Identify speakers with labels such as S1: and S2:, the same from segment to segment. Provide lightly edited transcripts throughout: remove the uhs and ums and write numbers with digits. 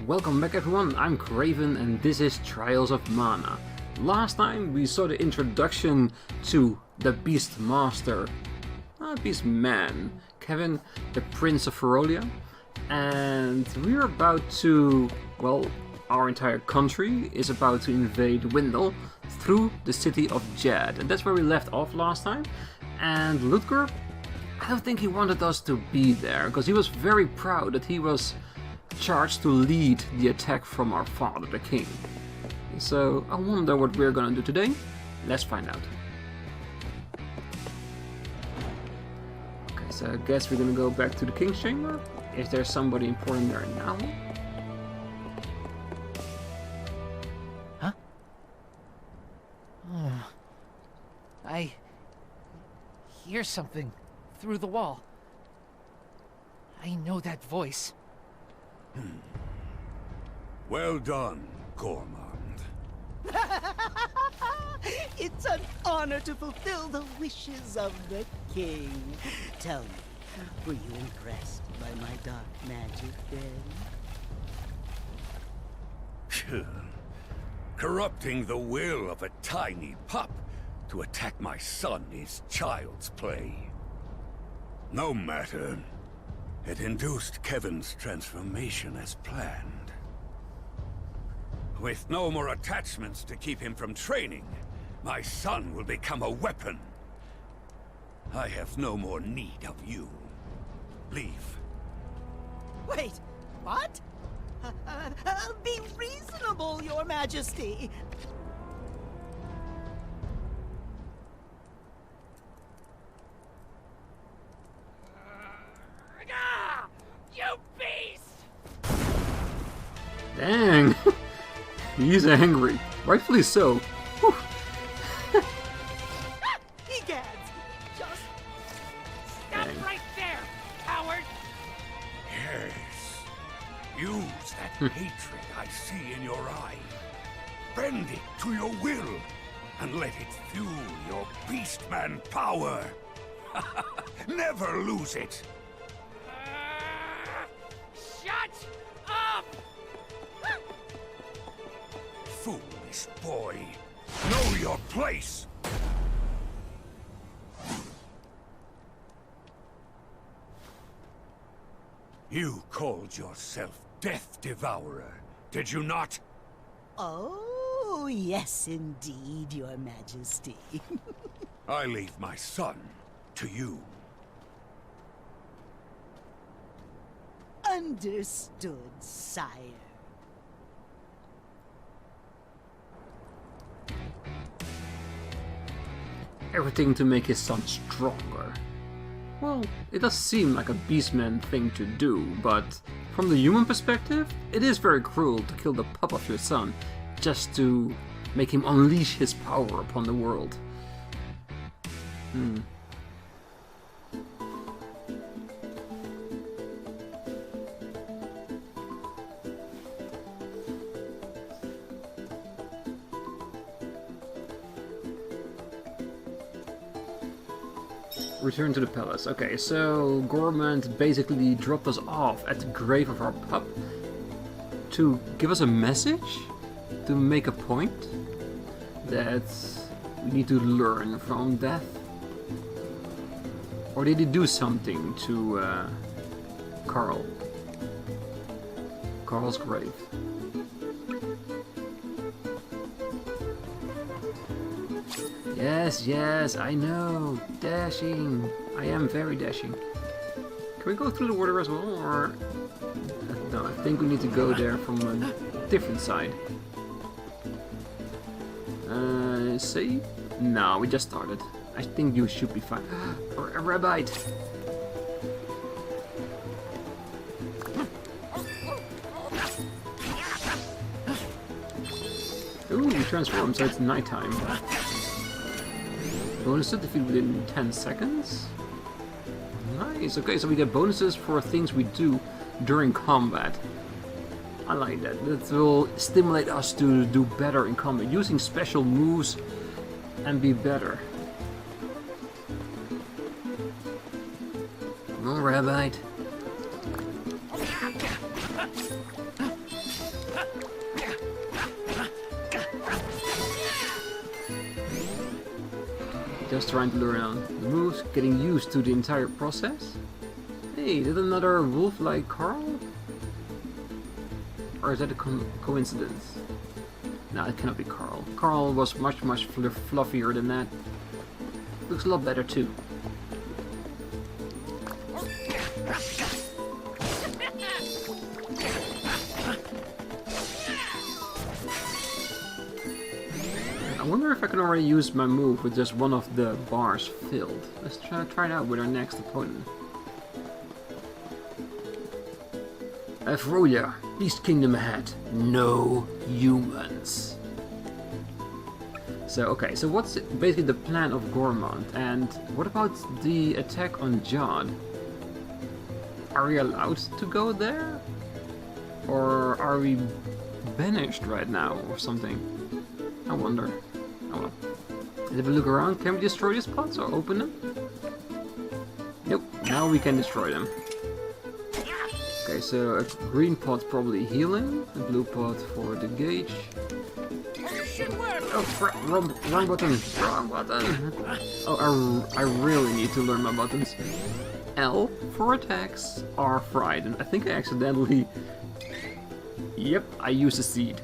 S1: Welcome back everyone, I'm Craven and this is Trials of Mana. Last time we saw the introduction to the Beast Master, Beast Man, Kevin, the Prince of Ferolia, and we're about to, well, our entire country is about to invade Windle through the city of Jadd, and that's where we left off last time. And Ludger, I don't think he wanted us to be there, because he was very proud that he was charged to lead the attack from our father, the king. So I wonder what we're gonna do today. Let's find out. Okay, so I guess we're gonna go back to the king's chamber. Is there somebody important there now?
S2: Huh? I hear something through the wall. I know that voice.
S3: Well done, Gormand.
S4: It's an honor to fulfill the wishes of the king. Tell me, were you impressed by my dark magic then?
S3: Corrupting the will of a tiny pup to attack my son is child's play. No matter. It induced Kevin's transformation as planned. With no more attachments to keep him from training, my son will become a weapon. I have no more need of you. Leave.
S4: Wait, what? Be reasonable, Your Majesty.
S2: You beast!
S1: Dang! He's angry. Rightfully so. Whew.
S4: Egads! Just
S2: Stop right there, coward!
S3: Yes. Use that hatred I see in your eye. Bend it to your will, and let it fuel your beastman power. Never lose it.
S2: Shut up!
S3: Foolish boy. Know your place. You called yourself Death Devourer, did you not?
S4: Oh, yes indeed, Your Majesty.
S3: I leave my son to you.
S4: Understood, sire.
S1: Everything to make his son stronger. Well, it does seem like a beastman thing to do, but from the human perspective, it is very cruel to kill the pup of your son just to make him unleash his power upon the world. Return to the palace. Okay, so Gormand basically dropped us off at the grave of our pup to give us a message, to make a point that we need to learn from death. Or did he do something to Carl's grave? Yes, I know. Dashing. I am very dashing. Can we go through the water as well, or... No, I think we need to go there from a different side. See? No, we just started. I think you should be fine. Or a rabbit. Ooh, we transformed, so it's nighttime. Bonus to defeat within 10 seconds. Nice. Okay, so we get bonuses for things we do during combat. I like that. That will stimulate us to do better in combat, using special moves and be better. No, rabbit. just trying to learn on the moves, getting used to the entire process. Hey, did another wolf like Carl? Or is that a coincidence? No, it cannot be Carl. Carl was much fluffier than that. Looks a lot better too. I wonder if I can already use my move with just one of the bars filled. Let's try it out with our next opponent. Afrolia, Beast Kingdom ahead. No humans. So, okay, so what's basically the plan of Gormont? And what about the attack on Jadd? Are we allowed to go there? Or are we banished right now or something? I wonder. Oh well. Let's have a look around. Can we destroy these pots or open them? Nope, now we can destroy them. Okay, so a green pot probably healing, a blue pot for the gauge. Oh, wrong button, wrong button. Oh, I really need to learn my buttons. L for attacks, R for item. I think I accidentally... Yep, I used a seed.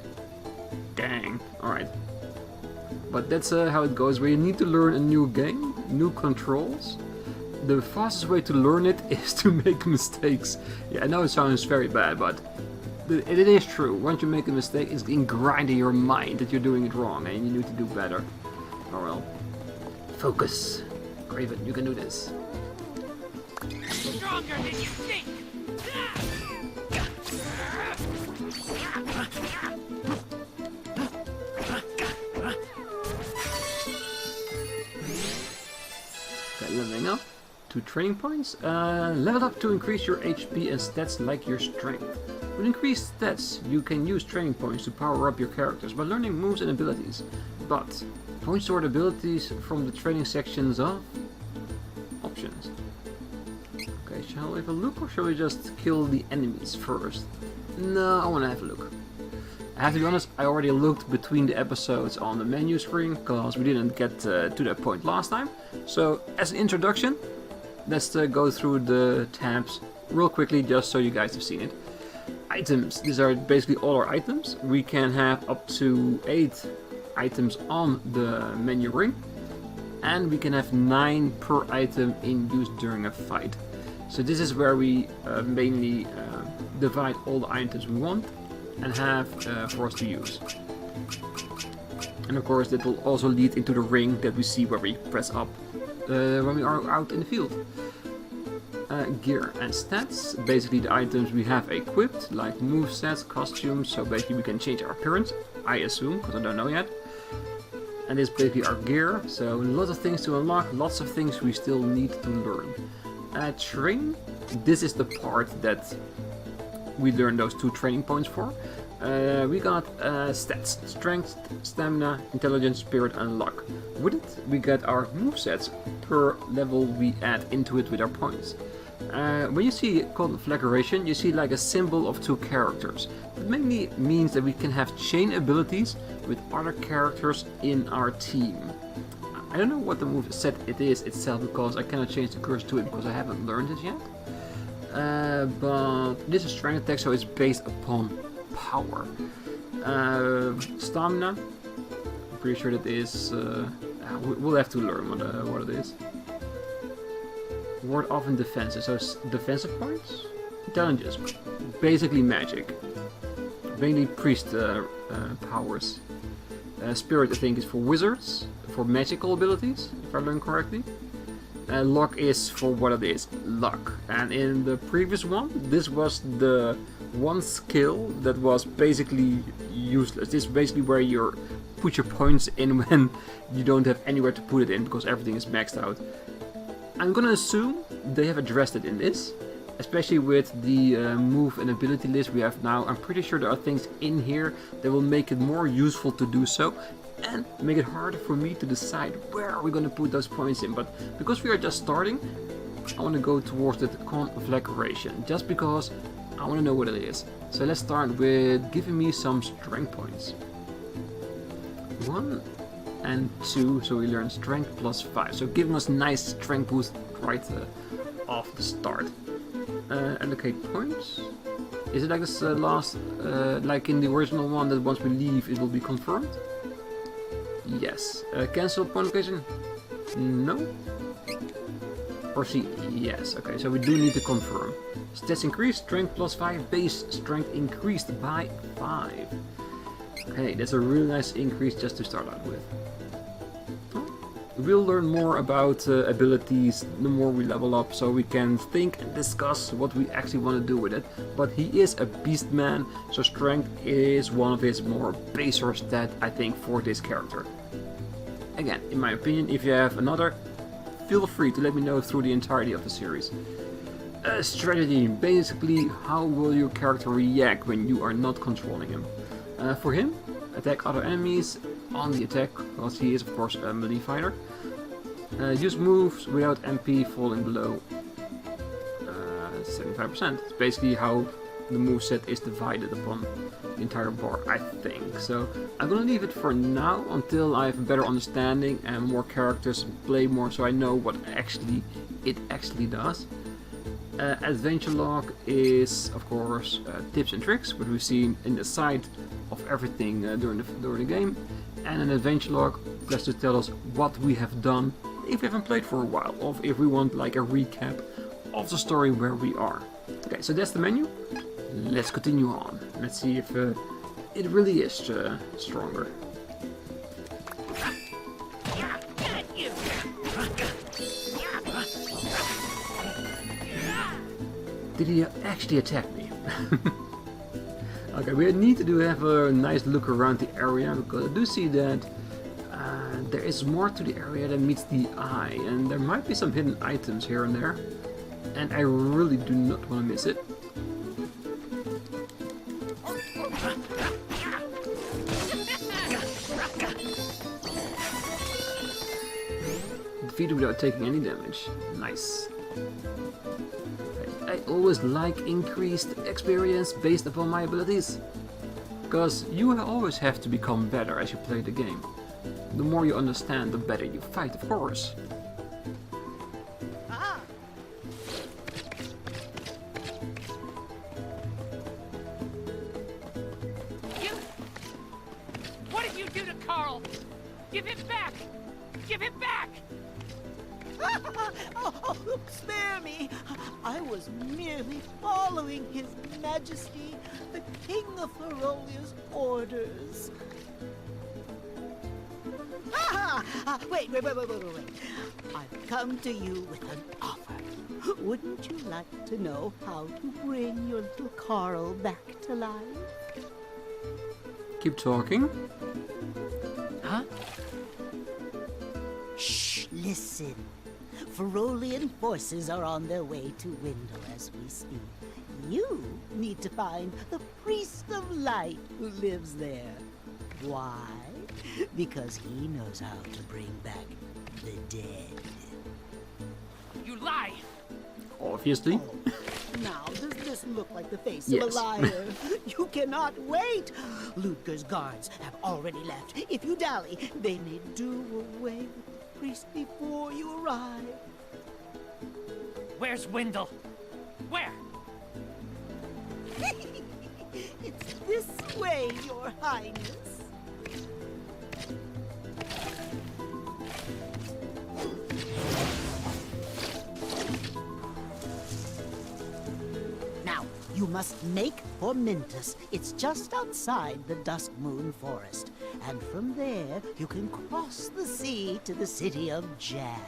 S1: Dang, alright. But that's how it goes, where you need to learn a new game, new controls. The fastest way to learn it is to make mistakes. Yeah, I know it sounds very bad, but it is true. Once you make a mistake, it's ingrained in your mind that you're doing it wrong and you need to do better. Oh well. Focus. Craven, you can do this.
S2: Stronger than you think!
S1: Okay, leveling up. 2 training points. Level up to increase your HP and stats like your strength. With increased stats, you can use training points to power up your characters by learning moves and abilities. But points toward abilities from the training sections of options. Okay, shall we have a look or shall we just kill the enemies first? No, I want to have a look. I have to be honest, I already looked between the episodes on the menu screen because we didn't get to that point last time. So, as an introduction, let's go through the tabs real quickly just so you guys have seen it. Items, these are basically all our items. We can have up to 8 items on the menu ring. And we can have 9 per item in use during a fight. So this is where we mainly divide all the items we want and have for us to use. And of course that will also lead into the ring that we see where we press up when we are out in the field. Gear and stats, basically the items we have equipped, like movesets, costumes, so basically we can change our appearance, I assume, because I don't know yet. And this is basically our gear, so lots of things to unlock, lots of things we still need to learn. Train, this is the part that we learn those 2 training points for. We got stats, strength, stamina, intelligence, spirit and luck. With it we get our movesets per level we add into it with our points. When you see conflagration, you see like a symbol of 2 characters. That mainly means that we can have chain abilities with other characters in our team. I don't know what the move set it is itself because I cannot change the curse to it because I haven't learned it yet. But this is strength attack, so it's based upon power. Stamina, I'm pretty sure that is... we'll have to learn what it is. Ward off and defenses, so defensive points? Intelligence, basically magic. Mainly priest powers. Spirit I think is for wizards, for magical abilities, if I learn correctly. Luck is for what it is, luck. And in the previous one, this was the one skill that was basically useless. This is basically where you put your points in when you don't have anywhere to put it in because everything is maxed out. I'm gonna assume they have addressed it in this, especially with the move and ability list we have now. I'm pretty sure there are things in here that will make it more useful to do so and make it harder for me to decide where are we going to put those points in. But because we are just starting, I want to go towards the conflagration just because I want to know what it is. So let's start with giving me some strength points. 1, and 2, so we learn strength plus 5. So giving us nice strength boost right off the start. Allocate points. Is it like this last, like in the original one, that once we leave it will be confirmed? Yes. Cancel point location? No. Or see, yes. Okay, so we do need to confirm. Stats increased, strength plus 5, base strength increased by 5. Okay, that's a really nice increase just to start out with. We'll learn more about abilities the more we level up, so we can think and discuss what we actually want to do with it. But he is a beast man, so strength is one of his more baser stats, I think, for this character. Again, in my opinion, if you have another, feel free to let me know through the entirety of the series. Strategy, basically how will your character react when you are not controlling him. For him, attack other enemies on the attack, because he is of course a melee fighter. Use moves without MP falling below 75%. It's basically how the moveset is divided upon the entire bar, I think. So I'm gonna leave it for now until I have a better understanding and more characters play more, so I know what it actually does. Adventure log is of course tips and tricks, what we've seen in the side of everything during the game, and an adventure log just to tell us what we have done if we haven't played for a while, or if we want like a recap of the story where we are. Okay, so that's the menu. Let's continue on. Let's see if it really is stronger. Did he actually attack me? Okay, we need to have a nice look around the area, because I do see that there is more to the area than meets the eye, and there might be some hidden items here and there, and I really do not want to miss it. Defeated without taking any damage. Nice. I always like increased experience based upon my abilities, because you always have to become better as you play the game. The more you understand, the better you fight, of course.
S2: Ah. You... What did you do to Carl? Give him back! Give him back!
S4: Oh, spare me! I was merely following His Majesty, the King of Ferolia's orders. Wait. I've come to you with an offer. Wouldn't you like to know how to bring your little Carl back to life?
S1: Keep talking.
S4: Huh? Shh, listen. Ferolian forces are on their way to Windle as we speak. You need to find the Priest of Light who lives there. Why? Because he knows how to bring back the dead.
S2: You lie!
S1: Obviously.
S4: Oh, now, does this look like the face
S1: Yes.
S4: of a liar? You cannot wait! Ludger's guards have already left. If you dally, they may do away with the priest before you arrive.
S2: Where's Windle? Where?
S4: It's this way, Your Highness. Now, you must make for Mintus. It's just outside the Dusk Moon Forest. And from there, you can cross the sea to the city of Jadd.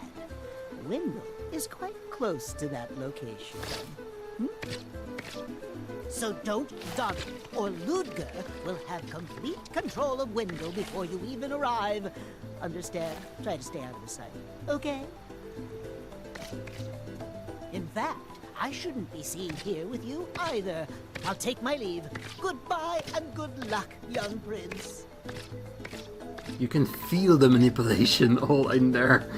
S4: Windle is quite close to that location. So don't dawdle, or Ludger will have complete control of Windle before you even arrive. Understand? Try to stay out of his sight, okay? In fact, I shouldn't be seen here with you either. I'll take my leave. Goodbye and good luck, young prince.
S1: You can feel the manipulation all in there.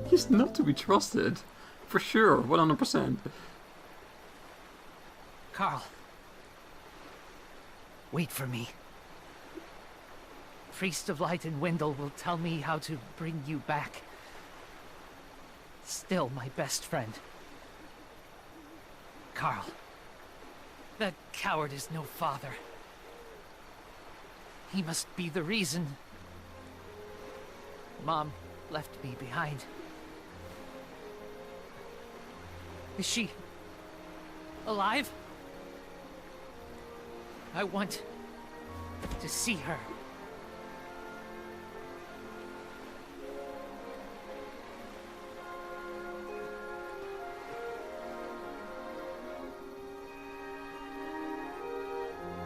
S1: He's not to be trusted. For sure, 100%.
S2: Carl. Wait for me. priest of light in Wendell will tell me how to bring you back. Still my best friend. Carl. That coward is no father. He must be the reason Mom left me behind. Is she alive? I want to see her.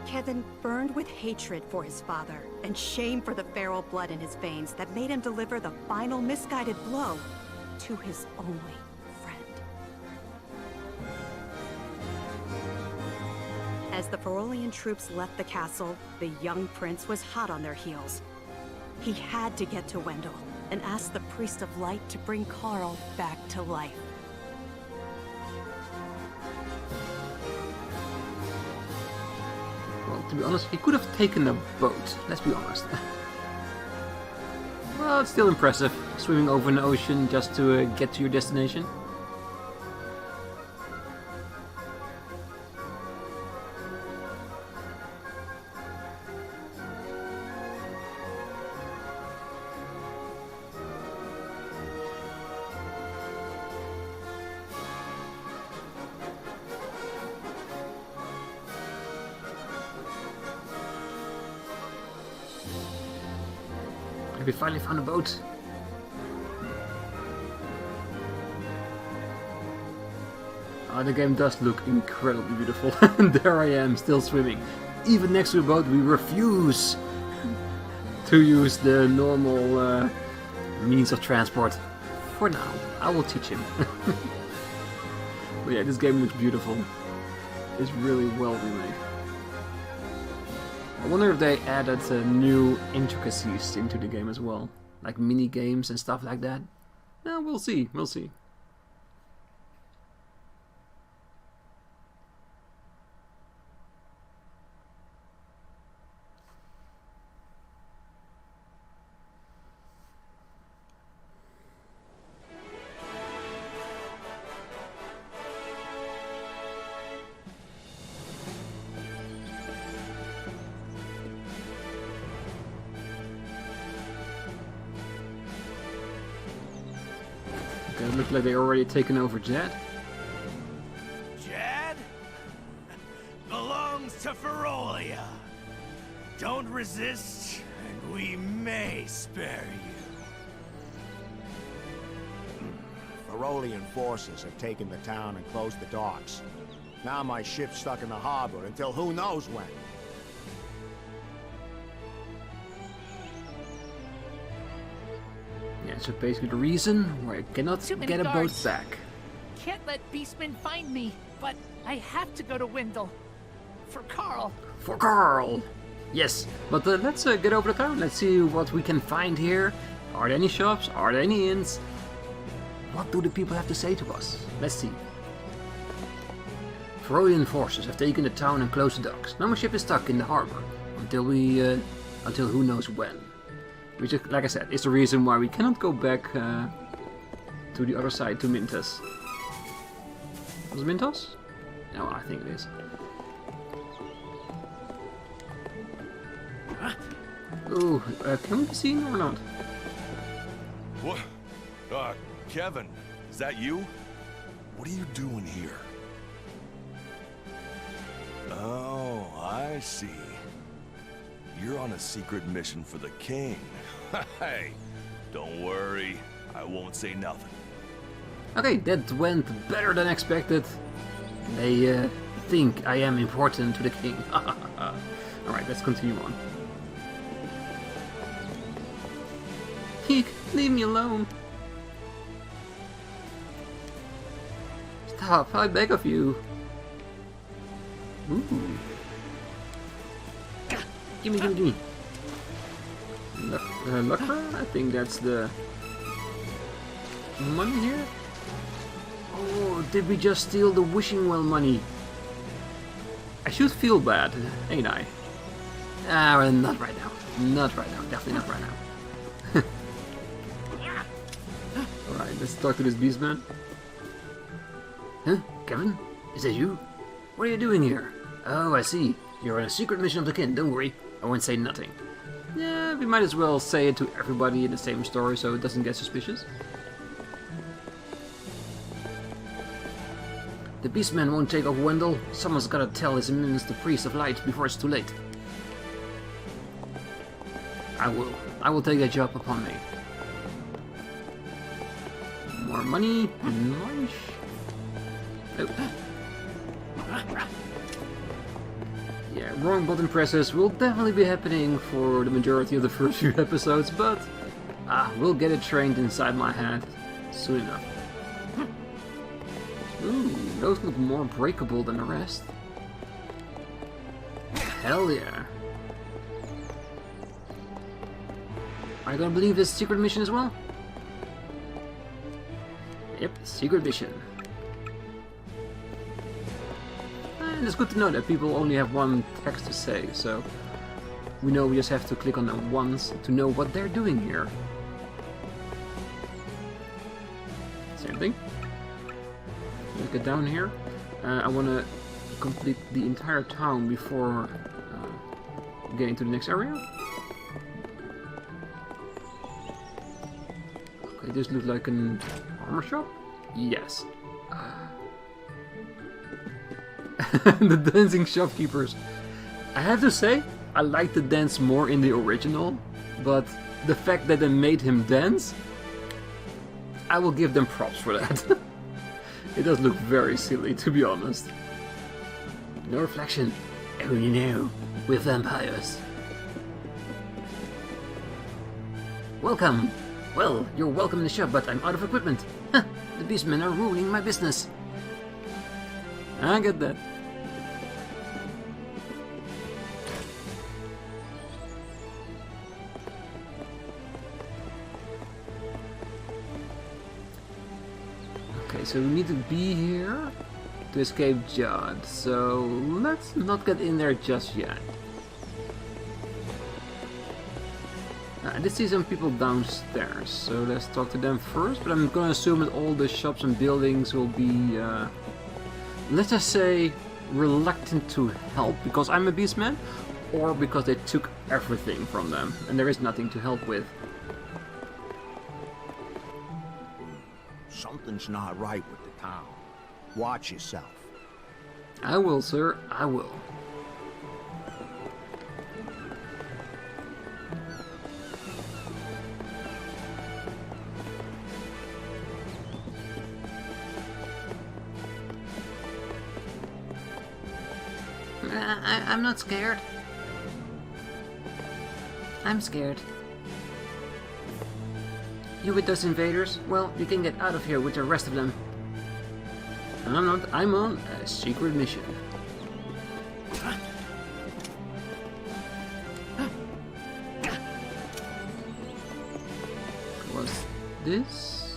S5: Kevin burned with hatred for his father and shame for the feral blood in his veins that made him deliver the final misguided blow to his only friend. As the Ferolian troops left the castle, the young prince was hot on their heels. He had to get to Wendell and ask the Priest of Light to bring Carl back to life.
S1: Well, to be honest, he could have taken a boat, let's be honest. Well, it's still impressive, swimming over an ocean just to get to your destination. We finally found a boat. The game does look incredibly beautiful. There I am, still swimming. Even next to a boat, we refuse to use the normal means of transport. For now, I will teach him. But yeah, this game looks beautiful. It's really well remade. I wonder if they added new intricacies into the game as well, like mini games and stuff like that. No, we'll see. We'll see. Okay, it looks like they already taken over Jadd.
S3: Jadd? Belongs to Ferolia. Don't resist, and we may spare you.
S6: Ferolian forces have taken the town and closed the docks. Now my ship's stuck in the harbor until who knows when.
S1: Yeah, so basically the reason why I cannot
S2: Too many
S1: get a boat
S2: guards.
S1: back.
S2: Can't let beastmen find me, but I have to go to Wendell. For Carl.
S1: For Carl! Yes, but let's get over the town. Let's see what we can find here. Are there any shops? Are there any inns? What do the people have to say to us? Let's see. Ferolian forces have taken the town and closed the docks. Now my ship is stuck in the harbor until who knows when. Which, like I said, is the reason why we cannot go back to the other side to Mintos. Was it Mintos? No, I think it is. Ooh, can we be seen or not?
S7: What? Kevin, is that you? What are you doing here? Oh, I see. You're on a secret mission for the king. Hey, don't worry. I won't say nothing.
S1: Okay, that went better than expected. They think I am important to the king. Alright, let's continue on. Eek, leave me alone. Stop, I beg of you. Ooh. Gimme, gimme, gimme. Lucra? I think that's the money here. Oh, did we just steal the wishing well money? I should feel bad, ain't I? Ah, well, not right now. Not right now. Definitely not right now. Alright, let's talk to this beastman. Huh? Kevin? Is that you? What are you doing here? Oh, I see. You're on a secret mission of the kin. Don't worry. I won't say nothing. Yeah, we might as well say it to everybody in the same story so it doesn't get suspicious. The beastman won't take off Wendell. Someone's gotta tell his minions the priest of light before it's too late. I will. I will take that job upon me. More money. Nice. Oh. Yeah, wrong button presses will definitely be happening for the majority of the first few episodes, but we'll get it trained inside my head soon enough. Ooh, those look more breakable than the rest. Hell yeah. Are you gonna believe this secret mission as well? Yep, secret mission. And it's good to know that people only have one text to say, so we know we just have to click on them once to know what they're doing here. Same thing. Let's get down here. I want to complete the entire town before getting to the next area. Okay, this looks like an armor shop? Yes. The dancing shopkeepers. I have to say, I like the dance more in the original, but the fact that they made him dance, I will give them props for that. It does look very silly, to be honest. No reflection. Oh, you know, we're vampires. Welcome. Well, you're welcome in the shop, but I'm out of equipment. Huh, the beastmen are ruining my business. I get that. Okay, so we need to be here to escape Jadd, so let's not get in there just yet. I did see some people downstairs, so let's talk to them first, but I'm gonna assume that all the shops and buildings will be, let's just say, reluctant to help because I'm a beastman, or because they took everything from them, and there is nothing to help with.
S6: Something's not right with the town. Watch yourself.
S1: I will, sir. I will. I'm not scared. I'm scared. You with those invaders? Well, you can get out of here with the rest of them. I'm not. I'm on a secret mission. What's this?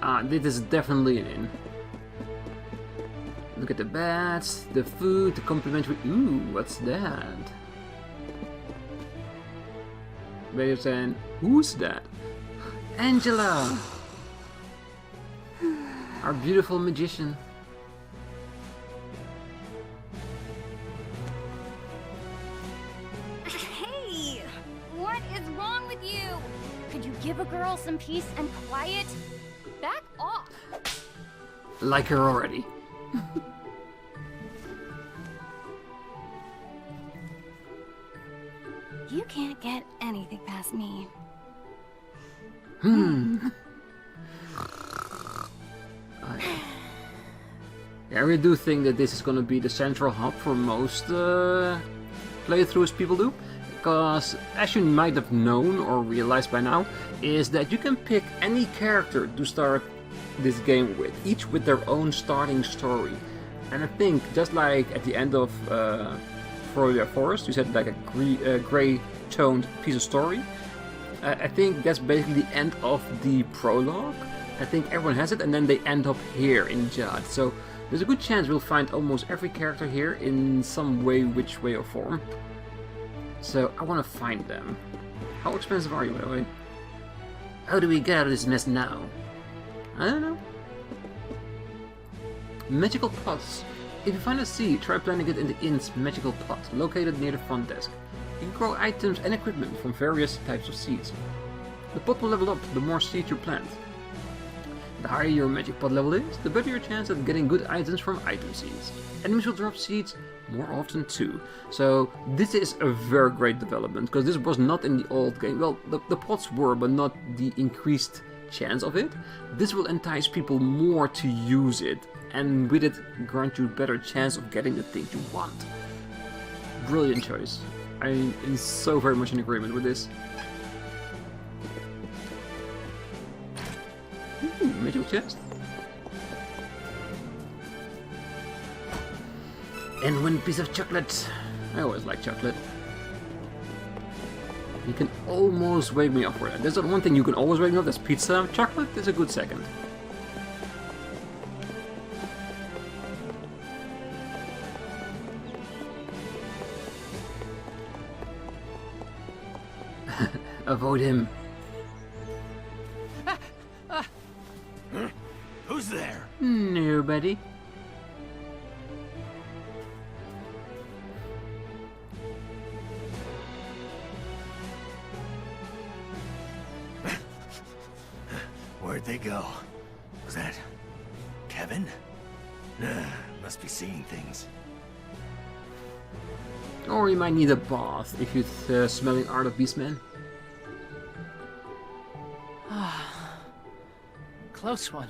S1: Ah, this is definitely an inn. Look at the bats, the food, the complimentary. Ooh, what's that? They're saying, who's that? Angela! Our beautiful magician.
S8: Hey! What is wrong with you? Could you give a girl some peace and quiet? Back off!
S1: Like her already.
S8: You can't get anything past me.
S1: I really do think that this is gonna be the central hub for most playthroughs people do. Because, as you might have known or realized by now, is that you can pick any character to start this game with, each with their own starting story. And I think, just like at the end of Frolia Forest, you said like a grey-toned piece of story. I think that's basically the end of the prologue. I think everyone has it, and then they end up here in Jadd. So there's a good chance we'll find almost every character here in some way, which way or form. So I want to find them. How expensive are you, by the way? How do we get out of this mess now? I don't know. Magical pots. If you find a seed, try planting it in the inn's magical pot, located near the front desk. You can grow items and equipment from various types of seeds. The pot will level up the more seeds you plant. The higher your magic pot level is, the better your chance at getting good items from item seeds. Enemies will drop seeds more often too. So this is a very great development, because this was not in the old game. Well, the pots were, but not the increased chance of it. This will entice people more to use it, and with it grant you a better chance of getting the things you want. Brilliant choice. I am so very much in agreement with this. Ooh, magical chest. And one piece of chocolate. I always like chocolate. You can almost wake me up for that. There's not one thing you can always wake me up, that's pizza. Chocolate is a good second. Avoid him.
S3: Who's there?
S1: Nobody.
S3: Where'd they go? Was that Kevin? Must be seeing things.
S1: Or you might need a bath if you're smelling Art of Beastman.
S2: Close one.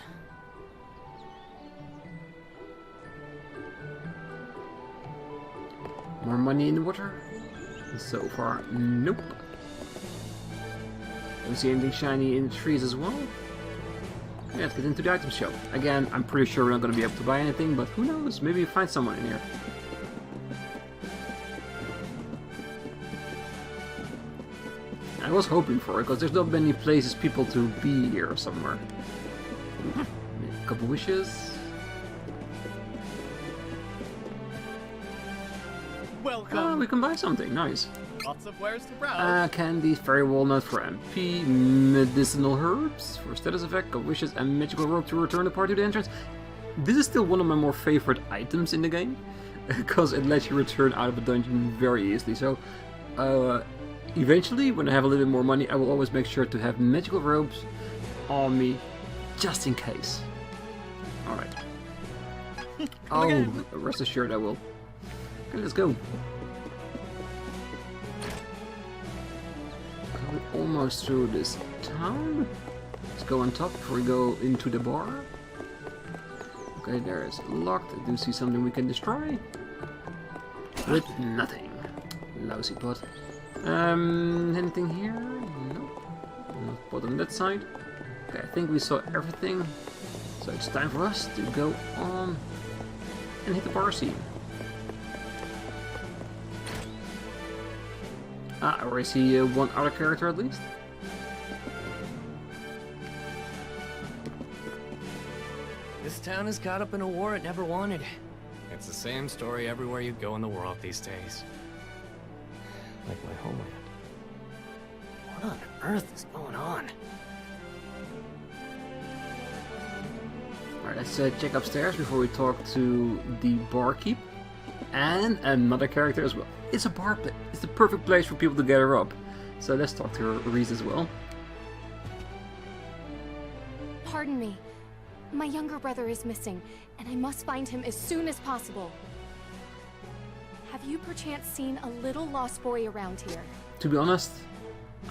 S1: More money in the water? So far, nope. Don't see anything shiny in the trees as well. Yeah, let's get into the item shop. Again, I'm pretty sure we're not going to be able to buy anything, but who knows? Maybe you find someone in here. I was hoping for it, because there's not many places people to be here somewhere. A couple wishes.
S2: Welcome.
S1: We can buy something, nice.
S2: Lots of wares to browse.
S1: Candy, fairy walnut for MP, medicinal herbs for status effect, good wishes, and magical rope to return the party to the entrance. This is still one of my more favorite items in the game, because it lets you return out of a dungeon very easily. So, eventually, when I have a little bit more money, I will always make sure to have magical robes on me, just in case. Alright. Oh, rest assured I will. Okay, let's go. We're almost through this town. Let's go on top before we go into the bar. Okay, there is locked. I do see something we can destroy. With nothing. Lousy pot. Anything here? Nope. Not pot on that side. Okay, I think we saw everything. So it's time for us to go on and hit the bar scene. I already see one other character at least.
S9: This town is caught up in a war it never wanted. It's the same story everywhere you go in the world these days. Like my homeland. What on earth is going on?
S1: Alright, let's check upstairs before we talk to the barkeep. And another character as well. It's a bar place. It's the perfect place for people to gather up. So let's talk to Reese as well.
S8: Pardon me. My younger brother is missing, and I must find him as soon as possible. Have you perchance seen a little lost boy around here?
S1: To be honest,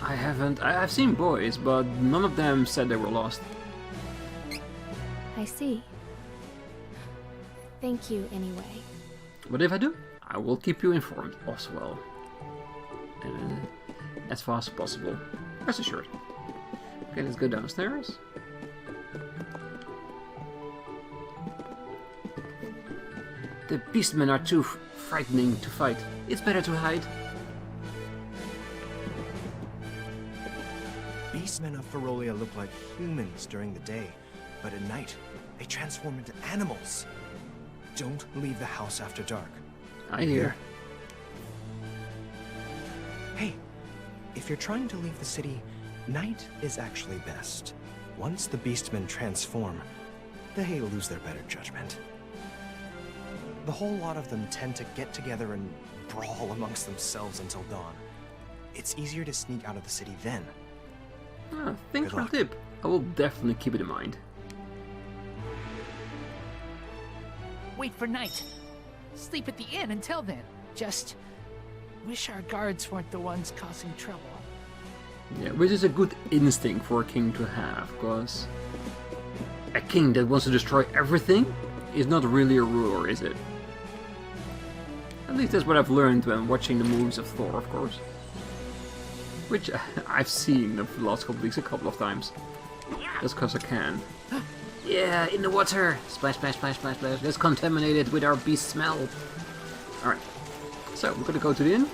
S1: I haven't. I've seen boys, but none of them said they were lost.
S8: I see. Thank you anyway.
S1: But if I do, I will keep you informed as well. And as fast as possible. Rest assured. Okay, let's go downstairs. The beastmen are too frightening to fight. It's better to hide.
S10: Beastmen of Ferolia look like humans during the day, but at night, they transform into animals. Don't leave the house after dark.
S1: I hear.
S10: Hey, if you're trying to leave the city, night is actually best. Once the beastmen transform, they lose their better judgment. The whole lot of them tend to get together and brawl amongst themselves until dawn. It's easier to sneak out of the city then.
S1: Ah, thanks
S10: Good
S1: for
S10: luck.
S1: the tip. I will definitely keep it in mind.
S2: Wait for night. Sleep at the inn until then. Just wish our guards weren't the ones causing trouble.
S1: Yeah, which is a good instinct for a king to have, because a king that wants to destroy everything is not really a ruler, is it? At least that's what I've learned when watching the movies of Thor, of course. Which I've seen the last couple of weeks a couple of times. Just because I can. Yeah, in the water! Splash, splash, splash, splash, splash. Let's contaminate it with our beast smell. Alright. So, we're gonna go to the inn.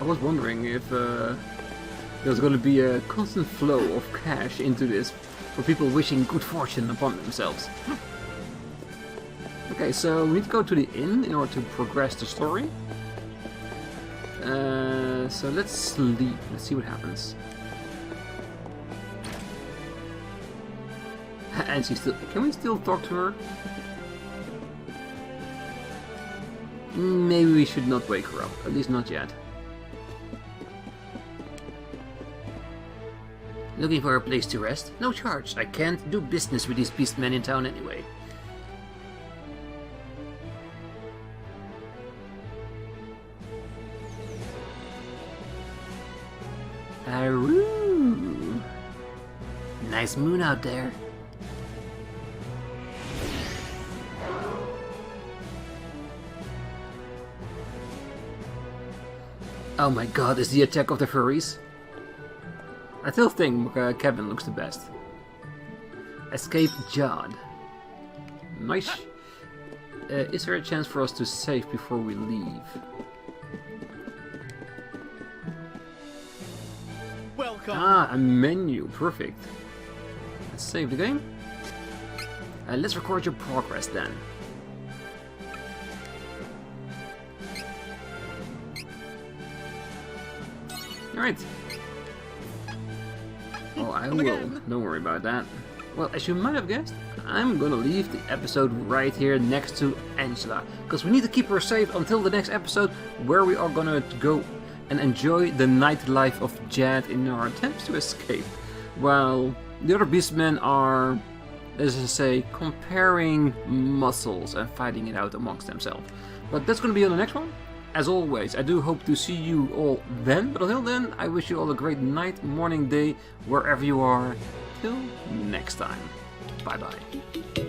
S1: I was wondering if there's gonna be a constant flow of cash into this for people wishing good fortune upon themselves. Okay, so we need to go to the inn in order to progress the story. So let's sleep. Let's see what happens. And she's still. Can we still talk to her? Maybe we should not wake her up. At least not yet. Looking for a place to rest? No charge. I can't do business with these beastmen in town anyway. Aroo! Nice moon out there. Oh my god, is the attack of the furries? I still think Kevin looks the best. Escape Jadd. Nice. Is there a chance for us to save before we leave?
S2: Welcome.
S1: Ah, a menu. Perfect. Let's save the game. Let's record your progress then. Alright. Oh, I will. Don't worry about that. Well, as you might have guessed, I'm gonna leave the episode right here next to Angela, because we need to keep her safe until the next episode, where we are gonna go and enjoy the nightlife of Jadd in our attempts to escape, while the other beastmen are, as I say, comparing muscles and fighting it out amongst themselves. But that's gonna be on the next one. As always, I do hope to see you all then, but until then, I wish you all a great night, morning, day, wherever you are. Till next time. Bye bye.